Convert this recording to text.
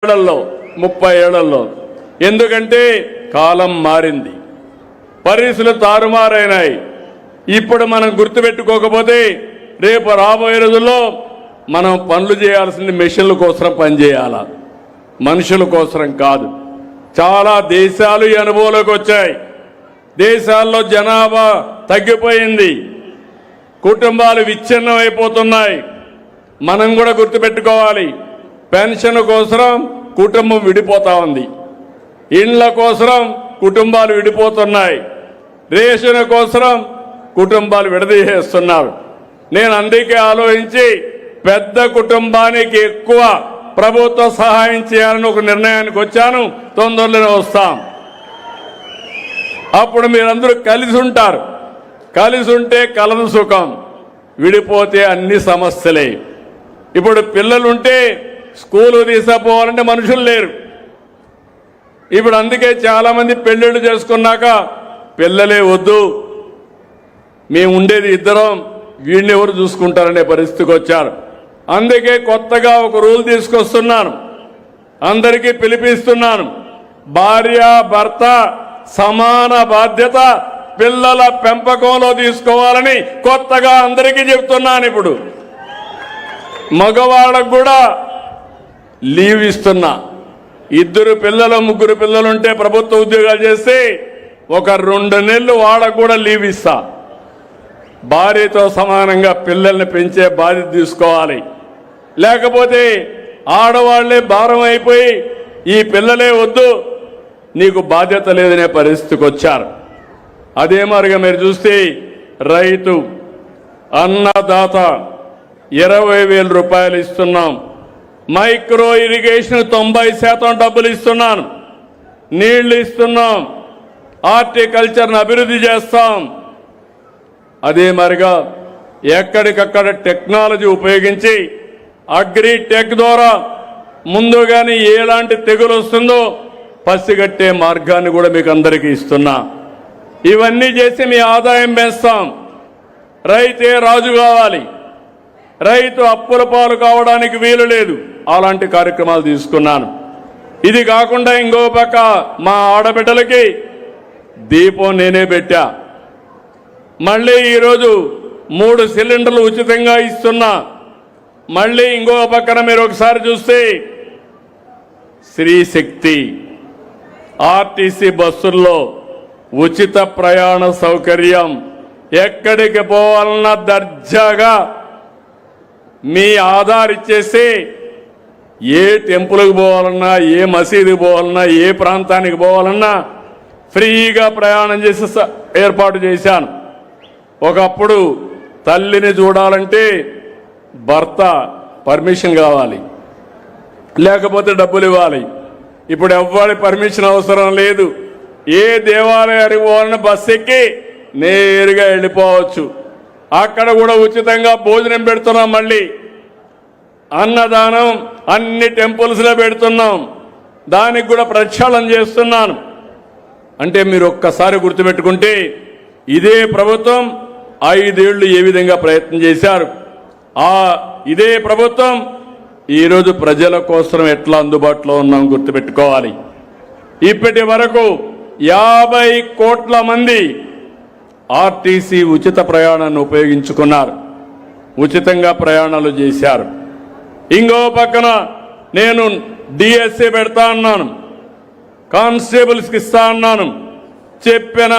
ఏళ్లలో 30 ఏళ్లలో. ఎందుకంటే కాలం మారింది, పరిస్థితులు తారుమారైనాయి. ఇప్పుడు మనం గుర్తుపెట్టుకోకపోతే రేపు రాబోయే రోజుల్లో మనం పనులు చేయాల్సింది మెషిన్ల కోసం పనిచేయాలా, మనుషుల కోసం కాదు. చాలా దేశాలు ఈ అనుభవంలోకి వచ్చాయి. దేశాల్లో జనాభా తగ్గిపోయింది, కుటుంబాలు విచ్ఛిన్నం అయిపోతున్నాయి. మనం కూడా గుర్తుపెట్టుకోవాలి, పెన్షన్ కోసం కుటుంబం విడిపోతా ఉంది, ఇండ్ల కోసం కుటుంబాలు విడిపోతున్నాయి, రేషన్ కోసం కుటుంబాలు విడదీసేస్తున్నారు. నేను అందుకే ఆలోచించి పెద్ద కుటుంబానికి ఎక్కువ ప్రభుత్వ సహాయం చేయాలని ఒక నిర్ణయానికి వచ్చాను. తొందరలోనే వస్తాం. అప్పుడు మీరందరూ కలిసి ఉంటారు. కలిసి ఉంటే కలదు సుఖం, విడిపోతే అన్ని సమస్యలే. ఇప్పుడు పిల్లలుంటే స్కూలు తీసుకుపోవాలంటే మనుషులు లేరు. ఇప్పుడు అందుకే చాలా మంది పెళ్లిళ్ళు చేసుకున్నాక పిల్లలే వద్దు, మేము ఉండేది ఇద్దరం, వీడిని ఎవరు చూసుకుంటారనే పరిస్థితికి వచ్చారు. అందుకే కొత్తగా ఒక రూల్ తీసుకొస్తున్నాను, అందరికీ పిలిపిస్తున్నాను. భార్య భర్త సమాన బాధ్యత పిల్లల పెంపకంలో తీసుకోవాలని కొత్తగా అందరికీ చెప్తున్నాను. ఇప్పుడు మగవాళ్ళకు కూడా లీవ్ ఇస్తున్నా. 2 పిల్లలు 3 పిల్లలుంటే ప్రభుత్వ ఉద్యోగాలు చేస్తే ఒక 2 నెలలు వాళ్ళకు కూడా లీవ్ ఇస్తా. భార్యతో సమానంగా పిల్లల్ని పెంచే బాధ్యత తీసుకోవాలి. లేకపోతే ఆడవాళ్లే భారం అయిపోయి ఈ పిల్లలే వద్దు, నీకు బాధ్యత లేదనే పరిస్థితికి వచ్చారు. అదే మరిగా మీరు చూస్తే రైతు అన్నదాత 20,000 రూపాయలు ఇస్తున్నాం. మైక్రో ఇరిగేషన్ 90% డబ్బులు ఇస్తున్నాను, నీళ్లు ఇస్తున్నాం, హార్టికల్చర్ను అభివృద్ధి చేస్తాం. అదే మరిగా ఎక్కడికక్కడ టెక్నాలజీ ఉపయోగించి అగ్రి టెక్ ద్వారా ముందుగానే ఎలాంటి తెగులు వస్తుందో పసిగట్టే మార్గాన్ని కూడా మీకు అందరికీ ఇస్తున్నా. ఇవన్నీ చేసి మీ ఆదాయం పెంచుతాం. రైతే రాజు కావాలి, రైతు అప్పుల పాలు కావడానికి వీలు లేదు. అలాంటి కార్యక్రమాలు తీసుకున్నాను. ఇది కాకుండా ఇంకో పక్క మా ఆడబిడ్డలకి దీపం నేనే పెట్టా. మళ్ళీ ఈరోజు 3 సిలిండర్లు ఉచితంగా ఇస్తున్నా. మళ్ళీ ఇంకో పక్కన మీరు ఒకసారి చూస్తే శ్రీ శక్తి ఆర్టీసీ బస్సుల్లో ఉచిత ప్రయాణ సౌకర్యం. ఎక్కడికి పోవాలన్నా దర్జాగా మీ ఆధార్ ఇచ్చేసి ఏ టెంపుల్కి పోవాలన్నా, ఏ మసీదుకి పోవాలన్నా, ఏ ప్రాంతానికి పోవాలన్నా ఫ్రీగా ప్రయాణం చేసి ఏర్పాటు చేశాను. ఒకప్పుడు తల్లిని చూడాలంటే భర్త పర్మిషన్ కావాలి, లేకపోతే డబ్బులు ఇవ్వాలి. ఇప్పుడు ఎవ్వరి పర్మిషన్ అవసరం లేదు. ఏ దేవాలయానికి పోవాలన్నా బస్సు ఎక్కి నేరుగా వెళ్ళిపోవచ్చు. అక్కడ కూడా ఉచితంగా భోజనం పెడుతున్నాం. మళ్ళీ అన్నదానం అన్ని టెంపుల్స్లో పెడుతున్నాం. దానికి కూడా ప్రక్షాళన చేస్తున్నాను. అంటే మీరు ఒక్కసారి గుర్తుపెట్టుకుంటే ఇదే ప్రభుత్వం 5 ఏళ్లు ఏ విధంగా ప్రయత్నం చేశారు, ఇదే ప్రభుత్వం ఈరోజు ప్రజల కోసం ఎట్లా అందుబాటులో ఉన్నాం గుర్తుపెట్టుకోవాలి. ఇప్పటి వరకు 50 కోట్ల మంది ఆర్టీసీ ఉచిత ప్రయాణాన్ని ఉపయోగించుకున్నారు, ఉచితంగా ప్రయాణాలు చేశారు. ఇంకో పక్కన నేను డిఎస్సీ పెడతా అన్నాను, కానిస్టేబుల్స్కి ఇస్తా అన్నాను. చెప్పిన